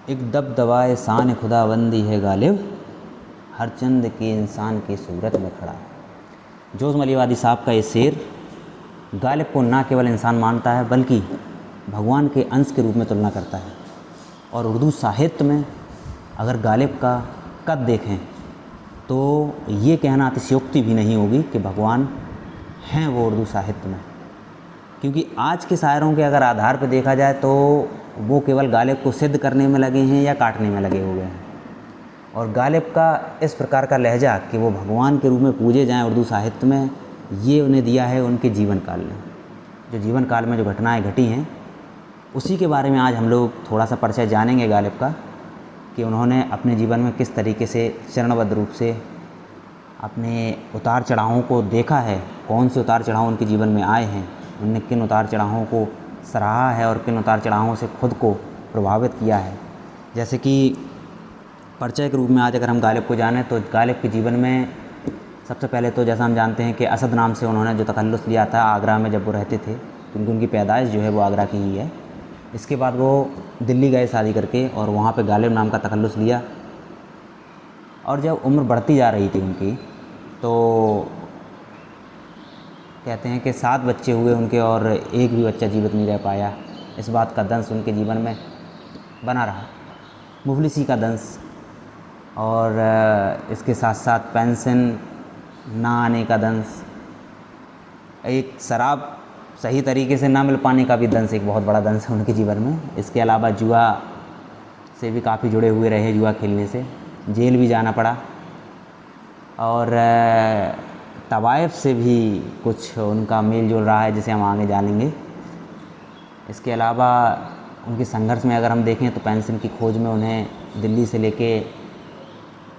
एक दबदबाए शान खुदाबंदी है गालिब, हर चंद के इंसान की सूरत में खड़ा है। जोज़ मलिवादी साहब का ये शेर गालिब को ना केवल इंसान मानता है बल्कि भगवान के अंश के रूप में तुलना करता है। और उर्दू साहित्य में अगर गालिब का कद देखें तो ये कहना अतिशयोक्ति भी नहीं होगी कि भगवान हैं वो उर्दू साहित्य में, क्योंकि आज के शायरों के अगर आधार पर देखा जाए तो वो केवल गालिब को सिद्ध करने में लगे हैं या काटने में लगे हुए हैं। और गालिब का इस प्रकार का लहजा कि वो भगवान के रूप में पूजे जाएं उर्दू साहित्य में, ये उन्हें दिया है उनके जीवन काल में। जो जीवन काल में जो घटनाएं घटी हैं उसी के बारे में आज हम लोग थोड़ा सा परिचय जानेंगे गालिब का, कि उन्होंने अपने जीवन में किस तरीके से चरणबद्ध रूप से अपने उतार चढ़ावों को देखा है, कौन से उतार चढ़ाव उनके जीवन में आए हैं, उनने किन उतार चढ़ावों को सराहा है और किन उतार चढ़ावों से खुद को प्रभावित किया है। जैसे कि परिचय के रूप में आज अगर हम गालिब को जानें तो गालिब के जीवन में सबसे पहले तो जैसा हम जानते हैं कि असद नाम से उन्होंने जो तखल्लुस लिया था आगरा में जब वो रहते थे, क्योंकि उनकी पैदाइश जो है वो आगरा की ही है। इसके बाद वो दिल्ली गए शादी करके और वहाँ पे गालिब नाम का तखल्लुस लिया। और जब उम्र बढ़ती जा रही थी उनकी तो कहते हैं कि 7 बच्चे हुए उनके और एक भी बच्चा जीवित नहीं रह पाया। इस बात का दंश उनके जीवन में बना रहा, मुफलिसी का दंश, और इसके साथ साथ पेंशन ना आने का दंश, एक शराब सही तरीके से ना मिल पाने का भी दंश एक बहुत बड़ा दंश है उनके जीवन में। इसके अलावा जुआ से भी काफ़ी जुड़े हुए रहे, जुआ खेलने से जेल भी जाना पड़ा, और तवाइफ से भी कुछ उनका मेल जोल रहा है जिसे हम आगे जानेंगे। इसके अलावा उनके संघर्ष में अगर हम देखें तो पेंशन की खोज में उन्हें दिल्ली से लेके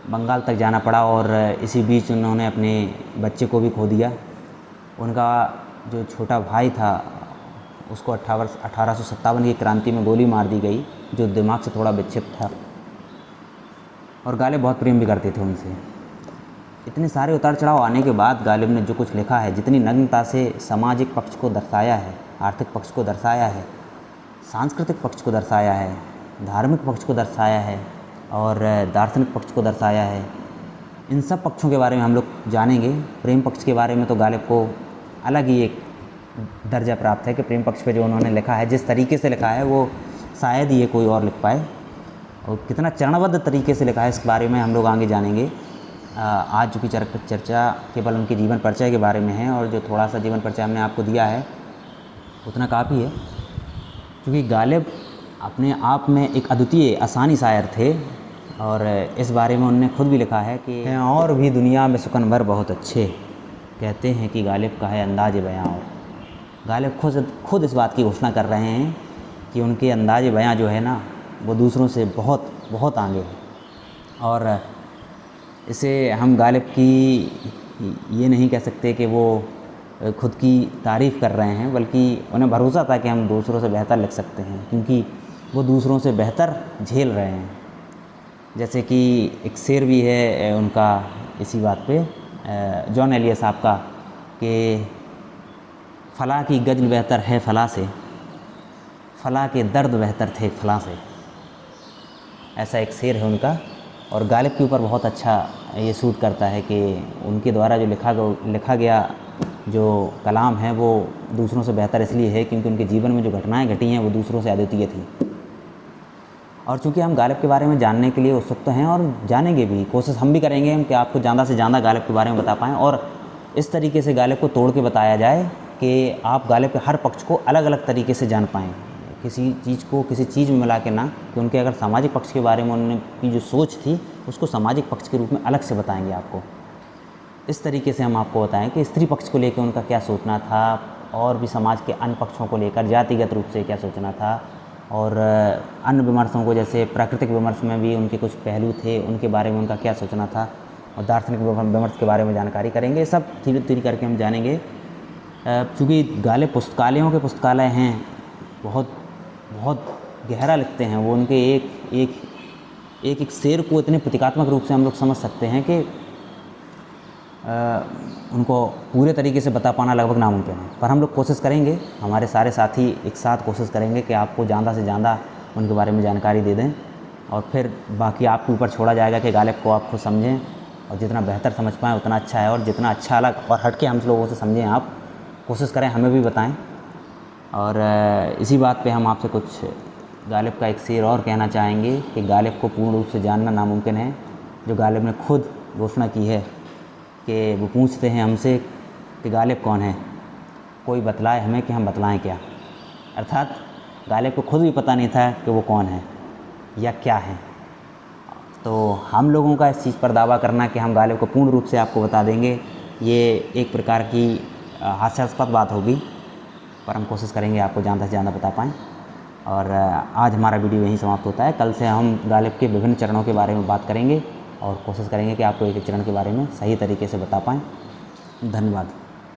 बंगाल तक जाना पड़ा, और इसी बीच उन्होंने अपने बच्चे को भी खो दिया। उनका जो छोटा भाई था उसको 1857 की क्रांति में गोली मार दी गई, जो दिमाग से थोड़ा विक्षिप्त था, और गालिब बहुत प्रेम भी करते थे उनसे। इतने सारे उतार चढ़ाव आने के बाद गालिब ने जो कुछ लिखा है, जितनी नग्नता से सामाजिक पक्ष को दर्शाया है, आर्थिक पक्ष को दर्शाया है, सांस्कृतिक पक्ष को दर्शाया है, धार्मिक पक्ष को दर्शाया है और दार्शनिक पक्ष को दर्शाया है, इन सब पक्षों के बारे में हम लोग जानेंगे। प्रेम पक्ष के बारे में तो गालिब को अलग ही एक दर्जा प्राप्त है कि प्रेम पक्ष पे जो उन्होंने लिखा है, जिस तरीके से लिखा है वो शायद ये कोई और लिख पाए, और कितना चरणबद्ध तरीके से लिखा है इस बारे में हम लोग आगे जानेंगे। आज चूँकि चर्चा केवल उनके जीवन परिचय के बारे में है, और जो थोड़ा सा जीवन परिचय हमने आपको दिया है उतना काफ़ी है, क्योंकि गालिब अपने आप में एक अद्वितीय आसानी शायर थे। और इस बारे में उन्होंने खुद भी लिखा है कि और भी दुनिया में सुकनवर बहुत अच्छे, कहते हैं कि गालिब का है अंदाज बयां। और गालिब खुद इस बात की घोषणा कर रहे हैं कि उनके अंदाज बयां जो है ना वो दूसरों से बहुत बहुत आगे है। और इसे हम गालिब की ये नहीं कह सकते कि वो खुद की तारीफ़ कर रहे हैं, बल्कि उन्हें भरोसा था कि हम दूसरों से बेहतर लिख सकते हैं, क्योंकि वो दूसरों से बेहतर झेल रहे हैं। जैसे कि एक शेर भी है उनका इसी बात पे, जॉन एलिया साहब का, कि फ़ला की गज़ल बेहतर है फ़ला से, फ़ला के दर्द बेहतर थे फ़ला से, ऐसा एक शेर है उनका। और गालिब के ऊपर बहुत अच्छा ये सूट करता है कि उनके द्वारा जो लिखा गया जो कलाम है वो दूसरों से बेहतर इसलिए है क्योंकि उनके जीवन में जो घटनाएं घटी हैं वो दूसरों से अद्वितीय थी। और चूँकि हम गालिब के बारे में जानने के लिए उत्सुक तो हैं और जानेंगे भी, कोशिश हम भी करेंगे कि आपको ज़्यादा से ज़्यादा गालिब के बारे में बता पाएँ, और इस तरीके से गालिब को तोड़ के बताया जाए कि आप गालिब के हर पक्ष को अलग अलग तरीके से जान पाएँ, किसी चीज़ को किसी चीज़ में मिला के ना, कि उनके अगर सामाजिक पक्ष के बारे में उनकी जो सोच थी उसको सामाजिक पक्ष के रूप में अलग से बताएंगे आपको। इस तरीके से हम आपको बताएं कि स्त्री पक्ष को लेकर उनका क्या सोचना था, और भी समाज के अन्य पक्षों को लेकर जातिगत रूप से क्या सोचना था, और अन्य विमर्शों को जैसे प्राकृतिक विमर्श में भी उनके कुछ पहलू थे, उनके बारे में उनका क्या सोचना था, और दार्शनिक विमर्श के बारे में जानकारी करेंगे। सब धीरे धीरे करके हम जानेंगे। चूँकि गालिब पुस्तकालयों के पुस्तकालय हैं, बहुत बहुत गहरा लिखते हैं वो, उनके एक शेर को इतने प्रतीकात्मक रूप से हम लोग समझ सकते हैं कि उनको पूरे तरीके से बता पाना लगभग नामुमकिन है। पर हम लोग कोशिश करेंगे, हमारे सारे साथी एक साथ कोशिश करेंगे कि आपको ज़्यादा से ज़्यादा उनके बारे में जानकारी दे दें। और फिर बाकी आपके ऊपर छोड़ा जाएगा कि गालिब को आप खुद समझें और जितना बेहतर समझ पाएँ उतना अच्छा है, और जितना अच्छा अलग और हट के हम लोगों से समझें आप कोशिश करें, हमें भी बताएं। और इसी बात पे हम आपसे कुछ गालिब का एक शेर और कहना चाहेंगे कि गालिब को पूर्ण रूप से जानना नामुमकिन है, जो गालिब ने खुद घोषणा की है कि वो पूछते हैं हमसे कि गालिब कौन है, कोई बतलाए हमें कि हम बतलाएं क्या। अर्थात गालिब को खुद भी पता नहीं था कि वो कौन है या क्या है। तो हम लोगों का इस चीज़ पर दावा करना कि हम गालिब को पूर्ण रूप से आपको बता देंगे, ये एक प्रकार की हास्यास्पद बात होगी, पर हम कोशिश करेंगे आपको ज़्यादा से ज़्यादा बता पाएँ। और आज हमारा वीडियो यहीं समाप्त होता है। कल से हम गालिब के विभिन्न चरणों के बारे में बात करेंगे और कोशिश करेंगे कि आपको एक एक चरण के बारे में सही तरीके से बता पाएँ। धन्यवाद।